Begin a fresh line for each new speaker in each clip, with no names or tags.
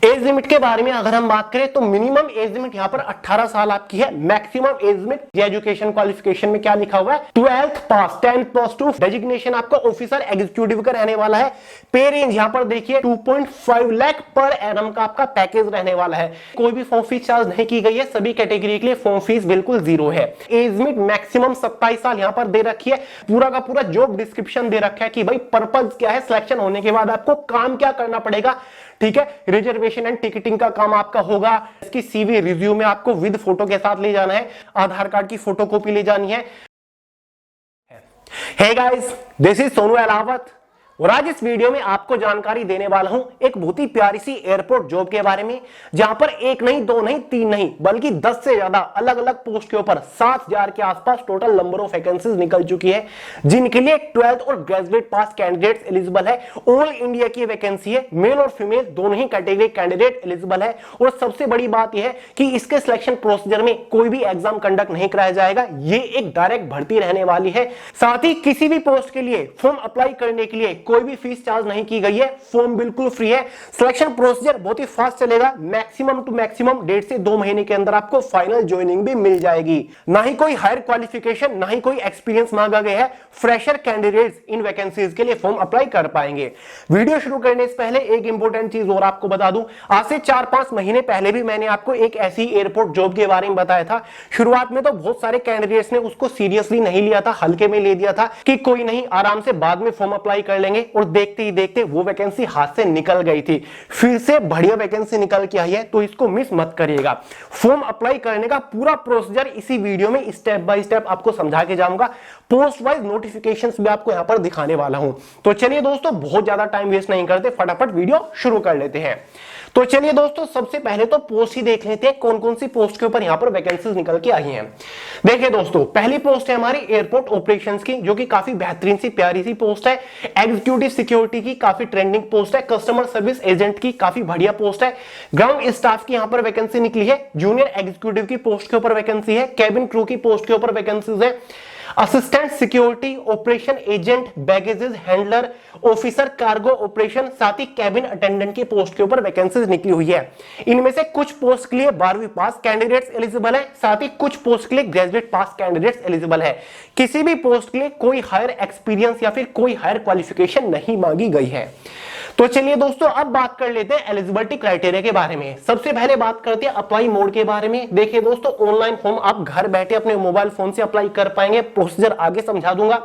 Age limit के बारे में अगर हम बात करें तो मिनिमम एज लिमिट यहां पर 18 साल आपकी है। Maximum age limit education qualification में क्या लिखा हुआ है, 12th पास, 10th प्लस 2, डेजिग्नेशन आपका ऑफिसर एग्जीक्यूटिव का रहने वाला है। पे रेंज यहां पर देखिए 2.5 लाख पर एनम का आपका पैकेज रहने वाला है। कोई भी फॉर्म फीस चार्ज नहीं की गई है, सभी कैटेगरी के लिए फॉर्म फीस बिल्कुल जीरो है। एज लिमिट मैक्सिमम 27 साल यहां पर दे रखी है। पूरा का पूरा जॉब डिस्क्रिप्शन दे रखा है कि भाई पर्पज क्या है, सिलेक्शन होने के बाद आपको काम क्या करना पड़ेगा। ठीक है, रिजर्वेशन एंड टिकटिंग का काम आपका होगा। इसकी सीवी रिज्यूमे आपको विद फोटो के साथ ले जाना है, आधार कार्ड की फोटोकॉपी ले जानी है। Hey guys, this is Sonu Alawat और आज इस वीडियो में आपको जानकारी देने वाला हूं एक बहुत ही प्यारी सी एयरपोर्ट जॉब के बारे में, जहां पर एक नहीं, दो नहीं, तीन नहीं, बल्कि 10 से ज्यादा अलग अलग पोस्ट के ऊपर 7,000 के आसपास टोटल नंबर ऑफ वैकेंसीज निकल चुकी है, जिनके लिए 12th और ग्रेजुएट पास कैंडिडेट्स एलिजिबल है। ऑल इंडिया की वैकेंसी है, मेल और फीमेल दोनों ही कैटेगरी कैंडिडेट एलिजिबल है। और सबसे बड़ी बात यह है कि इसके सिलेक्शन प्रोसीजर में कोई भी एग्जाम कंडक्ट नहीं कराया जाएगा, ये एक डायरेक्ट भर्ती रहने वाली है। साथ ही किसी भी पोस्ट के लिए फॉर्म अप्लाई करने के लिए कोई भी फीस चार्ज नहीं की गई है, फॉर्म बिल्कुल फ्री है। सिलेक्शन प्रोसीजर बहुत ही फास्ट चलेगा, मैक्सिमम टू मैक्सिमम 1.5 से 2 महीने के अंदर आपको फाइनल ज्वाइनिंग भी मिल जाएगी। ना ही कोई हायर क्वालिफिकेशन, ना ही कोई एक्सपीरियंस मांगा गया है। फ्रेशर कैंडिडेट्स इन वैकेंसीज के लिए फॉर्म अप्लाई कर पाएंगे। वीडियो शुरू करने से पहले एक इंपॉर्टेंट चीज और आपको बता दूं, आज से 4-5 महीने पहले भी मैंने आपको एक ऐसी एयरपोर्ट जॉब के बारे में बताया था। शुरुआत में तो बहुत सारे कैंडिडेट्स ने उसको सीरियसली नहीं लिया था, हल्के में ले दिया था कि कोई नहीं, आराम से बाद में फॉर्म अप्लाई कर लेंगे, और देखते ही देखते वो वैकेंसी हाथ से निकल गई थी। फिर से बढ़िया वैकेंसी निकल के आई है, तो इसको मिस मत करिएगा। फॉर्म अप्लाई करने का पूरा प्रोसीजर इसी वीडियो में स्टेप बाय स्टेप आपको समझा के जाऊंगा। पोस्ट वाइज नोटिफिकेशंस भी आपको यहां पर दिखाने वाला हूं। तो चलिए दोस्तों, बहुत ज्यादा टाइम वेस्ट नहीं करते, फटाफट वीडियो शुरू कर लेते हैं। तो चलिए दोस्तों, सबसे पहले तो पोस्ट ही देख लेते हैं, कौन कौन सी पोस्ट के ऊपर यहां पर वैकेंसीज निकल के आई हैं। देखिए दोस्तों, पहली पोस्ट है हमारी एयरपोर्ट ऑपरेशंस की, जो कि काफी बेहतरीन सी प्यारी सी पोस्ट है। एग्जीक्यूटिव सिक्योरिटी की काफी ट्रेंडिंग पोस्ट है। कस्टमर सर्विस एजेंट की काफी बढ़िया पोस्ट है। ग्राउंड स्टाफ की यहां पर वैकेंसी निकली है। जूनियर एग्जीक्यूटिव की पोस्ट के ऊपर वैकेंसी है। कैबिन क्रू की पोस्ट के ऊपर वैकेंसीज है। Assistant security operation agent, baggages handler, officer cargo operation, साथ ही कैबिन अटेंडेंट की पोस्ट के ऊपर वैकेंसीज निकली हुई है। इनमें से कुछ पोस्ट के लिए 12वीं पास कैंडिडेट्स एलिजिबल है, साथ ही कुछ पोस्ट के लिए ग्रेजुएट पास कैंडिडेट्स एलिजिबल है। किसी भी पोस्ट के लिए कोई हायर एक्सपीरियंस या फिर कोई हायर क्वालिफिकेशन नहीं मांगी गई है। तो चलिए दोस्तों, अब बात कर लेते हैं एलिजिबिलिटी क्राइटेरिया के बारे में। सबसे पहले बात करते हैं अप्लाई मोड के बारे में। देखिए दोस्तों, ऑनलाइन फॉर्म आप घर बैठे अपने मोबाइल फोन से अप्लाई कर पाएंगे। प्रोसीजर आगे समझा दूंगा।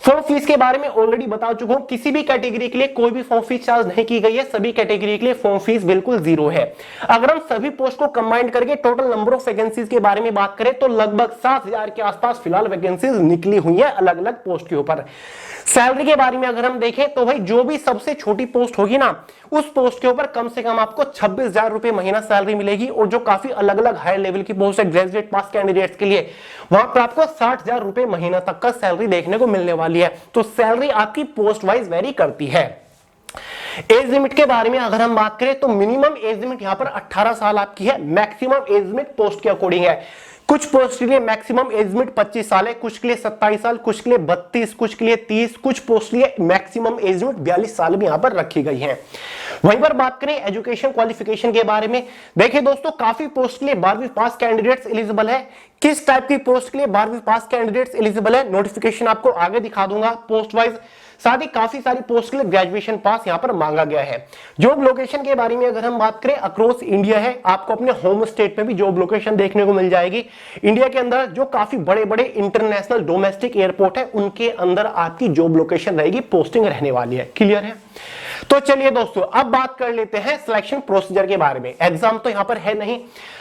फॉर्म फीस के बारे में ऑलरेडी बता चुका हूं, किसी भी कैटेगरी के लिए कोई भी फॉर्म फीस चार्ज नहीं की गई है। सभी कैटेगरी के लिए फॉर्म फीस बिल्कुल जीरो है। अगर हम सभी पोस्ट को कंबाइन करके टोटल नंबर ऑफ वैकेंसीज के बारे में बात करें तो लगभग 7,000 के आसपास फिलहाल वैकेंसीज निकली हुई है अलग अलग पोस्ट के ऊपर। सैलरी के बारे में अगर हम देखें तो भाई जो भी सबसे छोटी पोस्ट होगी ना, उस पोस्ट के ऊपर कम से कम आपको 26,000 रुपए महीना सैलरी मिलेगी। और जो काफी अलग अलग हाई लेवल की पोस्ट है ग्रेजुएट पास कैंडिडेट्स के लिए, वहां पर आपको 60,000 रुपए महीना तक का सैलरी देखने को मिलने वाली है। तो सैलरी आपकी पोस्ट वाइज वेरी करती है। एज लिमिट के बारे में अगर हम बात करें तो मिनिमम एज लिमिट यहां पर 18 साल आपकी है। मैक्सिमम एज लिमिट पोस्ट के अकॉर्डिंग है। कुछ पोस्ट के लिए मैक्सिमम एज लिमिट 25 साल है, कुछ के लिए 27 साल, कुछ के लिए 32, कुछ के लिए 30, कुछ पोस्ट के लिए मैक्सिमम एज लिमिट 42 साल भी यहां पर रखी गई है। वहीं पर बात करें एजुकेशन क्वालिफिकेशन के बारे में, देखिए दोस्तों, काफी पोस्ट के लिए 12वीं पास कैंडिडेट्स एलिजिबल है। किस टाइप की पोस्ट के लिए 12वीं पास कैंडिडेट्स एलिजिबल है, नोटिफिकेशन आपको आगे दिखा दूंगा पोस्ट वाइज। साथ ही काफी सारी पोस्ट के लिए ग्रेजुएशन पास यहां पर मांगा गया है। जॉब लोकेशन के बारे में अगर हम बात करें, अक्रॉस इंडिया है। आपको अपने होम स्टेट में भी जॉब लोकेशन देखने को मिल जाएगी। इंडिया के अंदर जो काफी बड़े बड़े इंटरनेशनल डोमेस्टिक एयरपोर्ट है, उनके अंदर आपकी जॉब लोकेशन रहेगी, पोस्टिंग रहने वाली है। क्लियर है? तो चलिए दोस्तों, अब बात कर लेते हैं सिलेक्शन प्रोसीजर के बारे में। एग्जाम तो यहां पर है नहीं।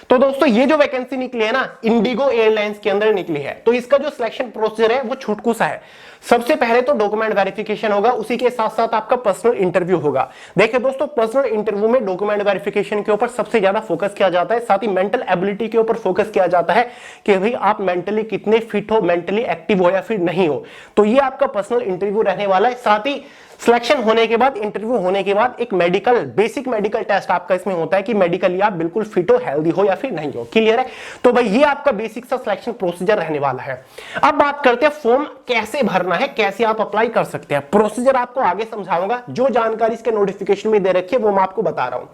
तो दोस्तों, ये जो वैकेंसी निकली है ना, इंडिगो एयरलाइंस के अंदर निकली है। तो इसका जो सिलेक्शन प्रोसीजर है वो छुटकू सा है। सबसे पहले तो डॉक्यूमेंट वेरिफिकेशन होगा, उसी के साथ साथ आपका पर्सनल इंटरव्यू होगा। देखिए दोस्तों, पर्सनल इंटरव्यू में डॉक्यूमेंट वेरिफिकेशन के ऊपर सबसे ज्यादा फोकस किया जाता है। साथ ही मेंटल एबिलिटी के ऊपर फोकस किया जाता है कि भाई आप मेंटली कितने फिट हो, मेंटली एक्टिव हो या फिर नहीं हो। तो ये आपका पर्सनल इंटरव्यू रहने वाला है। साथ ही सिलेक्शन होने के बाद इंटरव्यू इंटरव्यू होने के बाद एक मेडिकल, बेसिक मेडिकल टेस्ट आपका इसमें होता है कि मेडिकली आप बिल्कुल फिट हो, हेल्दी हो या फिर नहीं हो। क्लियर है? तो भाई ये आपका बेसिक सा सिलेक्शन प्रोसीजर रहने वाला है। अब बात करते हैं फॉर्म कैसे भरना है, कैसे आप अप्लाई कर सकते हैं। प्रोसीजर आपको आगे समझाऊंगा, जो जानकारी इसके नोटिफिकेशन में दे रखी है वो मैं आपको बता रहा हूं।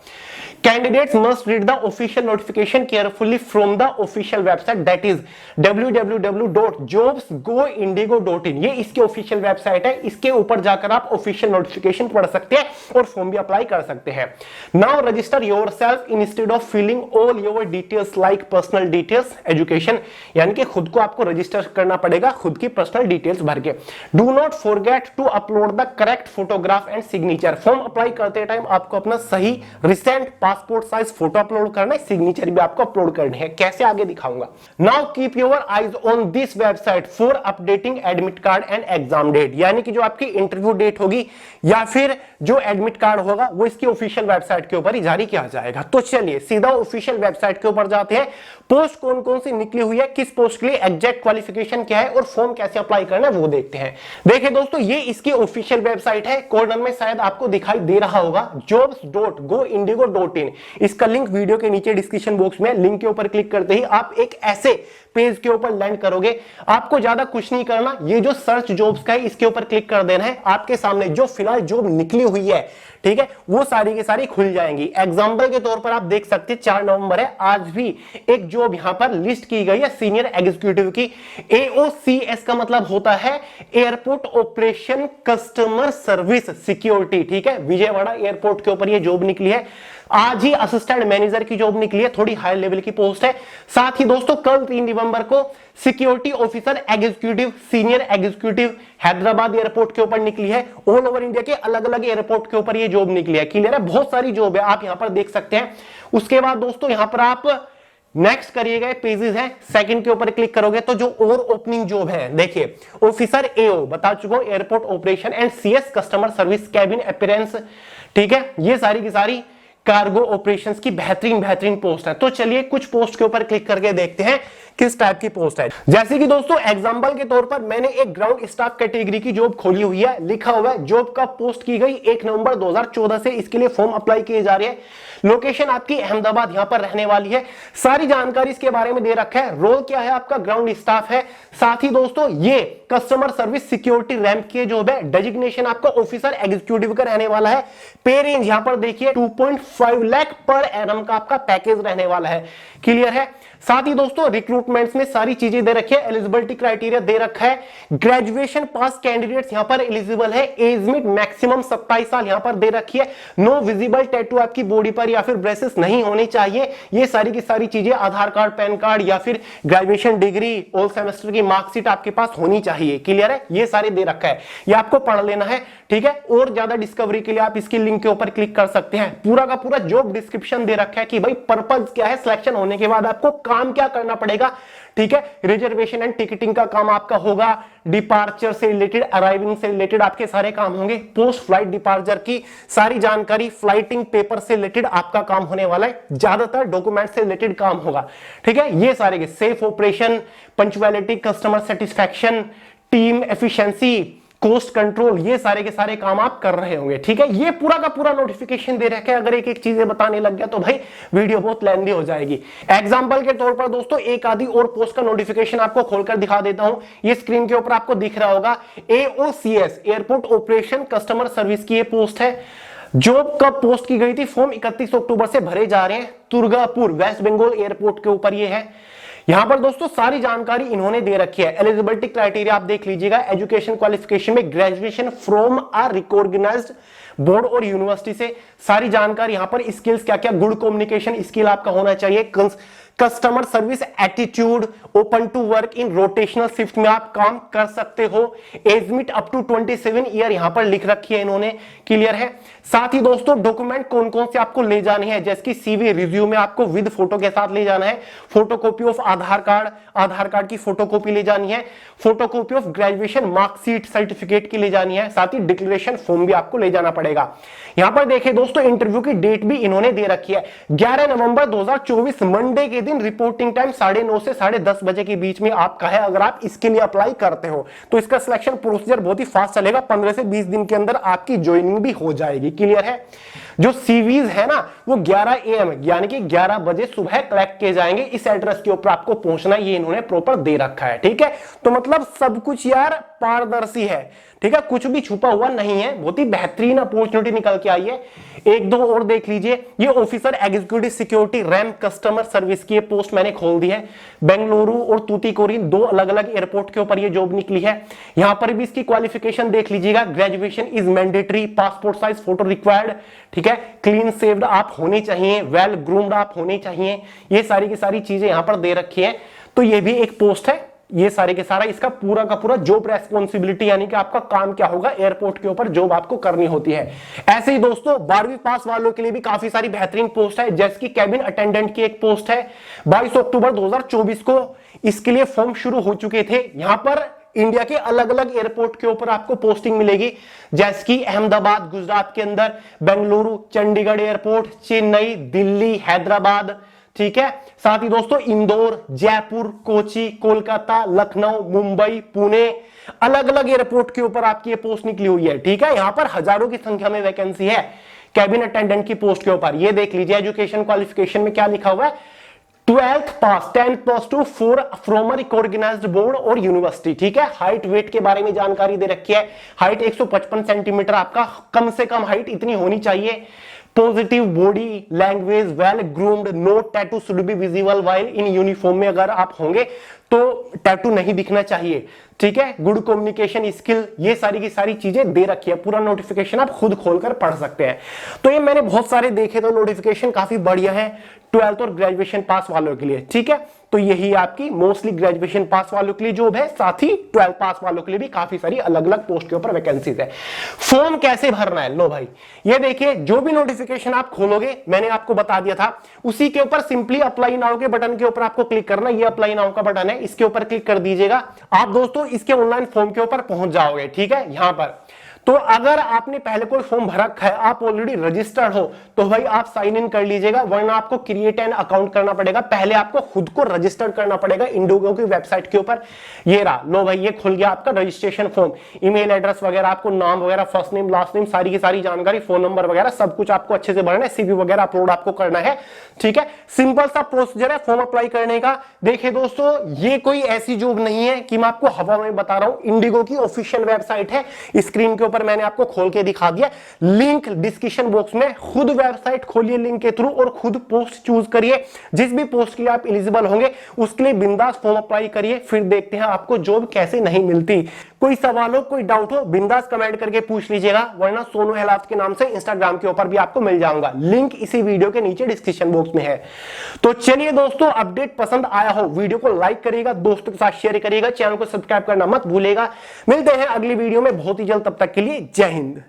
Candidates must read the official notification carefully from the official website, that is www.jobsgoindigo.in। ये इसकी ऑफिशियल वेबसाइट है, इसके ऊपर जाकर आप ऑफिशियल नोटिफिकेशन पढ़ सकते हैं और फॉर्म भी अप्लाई कर सकते हैं। Now register yourself instead of filling all your details like personal details, education, यानी कि खुद को आपको रजिस्टर करना पड़ेगा, खुद की पर्सनल डिटेल्स भर के। Do not forget to upload the correct photograph and signature. Form apply करते टाइम आपको अपना सही recent passport size photo upload करना है, सिग्नेचर भी आपको अपलोड करनी है। कैसे आगे दिखाऊंगा। Now keep your eyes on this website for updating admit card and exam date, यानी कि जो आपकी इंटरव्यू डेट होगी या फिर जो एडमिट कार्ड होगा वो इसकी ऑफिशियल वेबसाइट के ऊपर ही जारी किया जाएगा। तो चलिए सीधा ऑफिशियल वेबसाइट के ऊपर जाते हैं। पोस्ट कौन कौन सी निकली हुई है, किस पोस्ट के लिए, एग्जैक्ट क्वालिफिकेशन क्या है और फॉर्म कैसे अप्लाई करना है वो देखते हैं। देखिए दोस्तों, ये इसकी ऑफिशियल वेबसाइट है, कॉर्नर में शायद आपको दिखाई दे रहा होगा jobs.goindigo.in। इसका लिंक वीडियो के नीचे डिस्क्रिप्शन बॉक्स में, लिंक के ऊपर क्लिक करते ही आप एक ऐसे पेज के ऊपर लैंड करोगे। आपको ज्यादा कुछ नहीं करना, ये जो सर्च जॉब्स का है इसके ऊपर क्लिक कर देना है। आपके सामने जो फिलहाल जॉब निकली हुई है, ठीक है, वो सारी की सारी खुल जाएंगी। एग्जांपल के तौर पर आप देख सकते हैं 4 नवंबर है, आज भी एक जॉब यहां पर लिस्ट की गई है सीनियर एग्जीक्यूटिव की। AOCS का मतलब होता है airport operation customer service security, ठीक है, विजयवाड़ा एयरपोर्ट के ऊपर ये जॉब निकली है। आज ही असिस्टेंट मैनेजर की जॉब निकली है, थोड़ी हाई लेवल की पोस्ट है। साथ ही दोस्तों कल 3 नवंबर को security officer executive, senior executive Hyderabad airport के ऊपर निकली है। ऑल ओवर इंडिया के अलग अलग एयरपोर्ट के ऊपर ये जॉब निकली है। क्लियर है? बहुत सारी जॉब है, आप यहां पर देख सकते हैं। उसके बाद दोस्तों यहां पर आप नेक्स्ट करिए गए पेजेस हैं, सेकंड के ऊपर क्लिक करोगे तो जो और ओपनिंग जॉब है, देखिए ऑफिसर AO बता चुका हूं, airport operation and CS customer service cabin appearance, ठीक है, ये सारी की सारी कार्गो ऑपरेशंस की बेहतरीन पोस्ट है। तो चलिए कुछ पोस्ट के ऊपर क्लिक करके देखते हैं किस टाइप की पोस्ट है। जैसे कि दोस्तों एग्जांपल के तौर पर मैंने एक ग्राउंड स्टाफ कैटेगरी की जॉब खोली हुई है, लिखा हुआ है जॉब का पोस्ट की गई 1 नवंबर 2014 से, इसके लिए फॉर्म अप्लाई किए जा रहे हैं। लोकेशन आपकी अहमदाबाद यहां पर रहने वाली है। सारी जानकारी इसके बारे में दे रखा है। रोल क्या है आपका, ग्राउंड स्टाफ है। साथ ही दोस्तों ये कस्टमर सर्विस सिक्योरिटी रैंक की जॉब है। डेजिग्नेशन आपका ऑफिसर एग्जीक्यूटिव का रहने वाला है। पे रेंज यहां पर देखिए 2.5 लाख पर एनम का आपका पैकेज रहने वाला है। क्लियर है? साथ ही दोस्तों रिक्रूटमेंट्स में सारी चीजें दे रखी है, एलिजिबिलिटी क्राइटेरिया दे रखा है। ग्रेजुएशन पास कैंडिडेट्स यहां पर एलिजिबल है। एज लिमिट मैक्सिमम 27 साल यहां पर दे रखी है। नो विजिबल टैटू आपकी बॉडी पर या फिर ब्रेसेस नहीं होने चाहिए। ये सारी की सारी चीजें, आधार कार्ड, पैन कार्ड या फिर ग्रेजुएशन डिग्री, ऑल सेमेस्टर की मार्कशीट आपके पास होनी चाहिए। क्लियर है? ये सारे दे रखा है, ये आपको पढ़ लेना है, ठीक है। और ज्यादा डिस्कवरी के लिए आप इसकी लिंक के ऊपर क्लिक कर सकते हैं। पूरा का पूरा जॉब डिस्क्रिप्शन दे रखा है कि भाई पर्पज क्या है, सिलेक्शन होने के बाद आपको काम क्या करना पड़ेगा, ठीक है। रिजर्वेशन एंड टिकटिंग का काम आपका होगा, डिपार्चर से रिलेटेड, अराइविंग से रिलेटेड आपके सारे काम होंगे। पोस्ट फ्लाइट डिपार्चर की सारी जानकारी, फ्लाइटिंग पेपर से रिलेटेड आपका काम होने वाला है। ज्यादातर डॉक्यूमेंट से रिलेटेड काम होगा, ठीक है। ये सारे के safe operation, punctuality, customer satisfaction, team efficiency, cost control, ये सारे के सारे काम आप कर रहे होंगे, ठीक है। ये पूरा का पूरा नोटिफिकेशन दे रखा है। अगर एक एक चीजें बताने लग गया तो भाई वीडियो बहुत लेंथी हो जाएगी। एग्जांपल के तौर पर दोस्तों एक आधी और पोस्ट का नोटिफिकेशन आपको खोलकर दिखा देता हूं। ये स्क्रीन के ऊपर आपको दिख रहा होगा, AOCS airport operation customer service की ये पोस्ट है। जॉब कब पोस्ट की गई थी, फॉर्म 31 अक्टूबर से भरे जा रहे हैं। दुर्गापुर वेस्ट बंगाल एयरपोर्ट के ऊपर ये है। यहां पर दोस्तों सारी जानकारी इन्होंने दे रखी है। एलिजिबिलिटी क्राइटेरिया आप देख लीजिएगा। एजुकेशन क्वालिफिकेशन में graduation from a recognised board और यूनिवर्सिटी से सारी जानकारी यहां पर। स्किल्स क्या क्या, गुड कम्युनिकेशन स्किल आपका होना चाहिए। Customer service attitude, open to work in rotational shift में आप काम कर सकते हो। Age limit up to 27 year यहां पर लिख रखी है इन्होंने। क्लियर है? साथ ही दोस्तों डॉक्यूमेंट कौन कौन से आपको ले जाने हैं, जैसे कि CV, रिज्यूमे आपको विद फोटो के साथ ले जाना है। फोटोकॉपी ऑफ आधार कार्ड की फोटोकॉपी ले जानी है। Photocopy of graduation marksheet certificate की ले जानी है। साथ ही डिक्लेरेशन फॉर्म भी आपको ले जाना पड़ेगा। यहां पर देखिए दोस्तों इंटरव्यू की डेट भी इन्होंने दे रखी है, 11 नवंबर 2024 मंडे के के दिन रिपोर्टिंग टाइम 9:30 से 10:30 बजे के बीच में आपका है। अगर आप इसके लिए अप्लाई करते हो तो इसका सिलेक्शन प्रोसीजर बहुत ही फास्ट चलेगा, 15 से 20 दिन के अंदर आपकी ज्वाइनिंग भी हो जाएगी। क्लियर है? जो सीवीज है ना वो 11 AM यानी कि 11 बजे सुबह कलेक्ट किए जाएंगे। इस एड्रेस के ऊपर आपको पहुंचना, ये इन्होंने प्रॉपर दे रखा है। ठीक है, तो मतलब सब कुछ यार पारदर्शी है। ठीक है, कुछ भी छुपा हुआ नहीं है। बहुत ही बेहतरीन अपॉर्चुनिटी निकल के आई है। एक दो और देख लीजिए, ये officer executive security RAM customer service की पोस्ट मैंने खोल दी है। बेंगलुरु और तूतीकोरिन, दो अलग अलग एयरपोर्ट के ऊपर ये जॉब निकली है। यहां पर भी इसकी क्वालिफिकेशन देख लीजिएगा। Graduation is mandatory, passport size photo required. ठीक है, क्लीन सेव्ड आप होने चाहिए, वेल ग्रूम्ड आप होने चाहिए। ये सारी की सारी चीजें यहां पर दे रखी है। तो ये भी एक पोस्ट है। ये सारे के सारा इसका पूरा का पूरा जॉब रेस्पॉन्सिबिलिटी यानी कि आपका काम क्या होगा, एयरपोर्ट के ऊपर जॉब आपको करनी होती है। ऐसे ही दोस्तों 12वीं पास वालों के लिए भी काफी सारी बेहतरीन पोस्ट है, जैसे कि कैबिन अटेंडेंट की एक पोस्ट है। 22 अक्टूबर 2024 को इसके लिए फॉर्म शुरू हो चुके थे। यहां पर इंडिया के अलग अलग एयरपोर्ट के ऊपर आपको पोस्टिंग मिलेगी, जैसे कि अहमदाबाद गुजरात के अंदर, बेंगलुरु, चंडीगढ़ एयरपोर्ट, चेन्नई, दिल्ली, हैदराबाद। ठीक है, साथ ही दोस्तों इंदौर, जयपुर, कोची, कोलकाता, लखनऊ, मुंबई, पुणे, अलग अलग एयरपोर्ट के ऊपर आपकी ये पोस्ट निकली हुई है। ठीक है, यहां पर हजारों की संख्या में वैकेंसी है कैबिन अटेंडेंट की पोस्ट के ऊपर। ये देख लीजिए, एजुकेशन क्वालिफिकेशन में क्या लिखा हुआ है, 12th पास, 10th पास टू 4 फ्रॉम रिकॉग्नाइज्ड बोर्ड और यूनिवर्सिटी। ठीक है, हाइट वेट के बारे में जानकारी दे रखी है। हाइट 155 सेंटीमीटर, आपका कम से कम हाइट इतनी होनी चाहिए। Positive body language, well groomed, no tattoo should be visible while in uniform में अगर आप होंगे तो टैटू नहीं दिखना चाहिए। ठीक है, गुड कम्युनिकेशन स्किल, ये सारी की सारी चीजें दे रखी है। पूरा नोटिफिकेशन आप खुद खोलकर पढ़ सकते हैं। तो ये मैंने बहुत सारे देखे, तो नोटिफिकेशन काफी बढ़िया है 12th और ग्रेजुएशन पास वालों के लिए। ठीक है, तो यही आपकी मोस्टली ग्रेजुएशन पास वालों के लिए जॉब है, साथ ही 12th पास वालों के लिए भी काफी सारी अलग अलग पोस्ट के ऊपर वैकेंसीज है। फॉर्म कैसे भरना है, लो भाई ये देखिए, जो भी नोटिफिकेशन आप खोलोगे मैंने आपको बता दिया था, उसी के ऊपर सिंपली अप्लाई नाउ के बटन के ऊपर आपको क्लिक करना। ये अप्लाई नाउ का बटन है, इसके ऊपर क्लिक कर दीजिएगा। आप दोस्तों इसके ऑनलाइन फॉर्म के ऊपर पहुंच जाओगे। ठीक है, यहां पर तो अगर आपने पहले कोई फॉर्म भर रखा है, आप ऑलरेडी रजिस्टर्ड हो, तो भाई आप साइन इन कर लीजिएगा, वरना आपको क्रिएट एन अकाउंट करना पड़ेगा। पहले आपको खुद को रजिस्टर करना पड़ेगा इंडिगो की वेबसाइट के ऊपर। ये रहा, लो भाई ये खुल गया आपका रजिस्ट्रेशन फॉर्म। ईमेल एड्रेस वगैरह, आपको नाम वगैरह, फर्स्ट नेम लास्ट नेम, सारी की सारी जानकारी, फोन नंबर वगैरह सब कुछ आपको अच्छे से भरना है। सीवी वगैरह अपलोड आपको करना है। ठीक है, सिंपल सा प्रोसीजर है फॉर्म अप्लाई करने का। देखिए दोस्तों, ये कोई ऐसी जॉब नहीं है कि मैं आपको हवा में बता रहा हूं। इंडिगो की ऑफिशियल वेबसाइट है, स्क्रीन के ऊपर मैंने आपको खोल के दिखा दिया। लिंक डिस्क्रिप्शन बॉक्स में, खुद वेबसाइट खोलिए लिंक के थ्रू और खुद पोस्ट चूज करिए। जिस भी पोस्ट के लिए आप एलिजिबल होंगे उसके लिए बिंदास फॉर्म अप्लाई करिए, फिर देखते हैं आपको जॉब कैसे नहीं मिलती। कोई सवाल हो, कोई डाउट हो, बिंदास कमेंट करके पूछ लीजिएगा, वरना सोनू हेलावत के नाम से इंस्टाग्राम के ऊपर भी आपको मिल जाऊंगा। लिंक इसी वीडियो के नीचे डिस्क्रिप्शन बॉक्स में है। तो चलिए दोस्तों, अपडेट पसंद आया हो वीडियो को लाइक करिएगा, दोस्तों के साथ शेयर करिएगा, चैनल को सब्सक्राइब करना मत भूलेगा। मिलते हैं अगली वीडियो में बहुत ही जल्द, तब तक के लिए जय हिंद।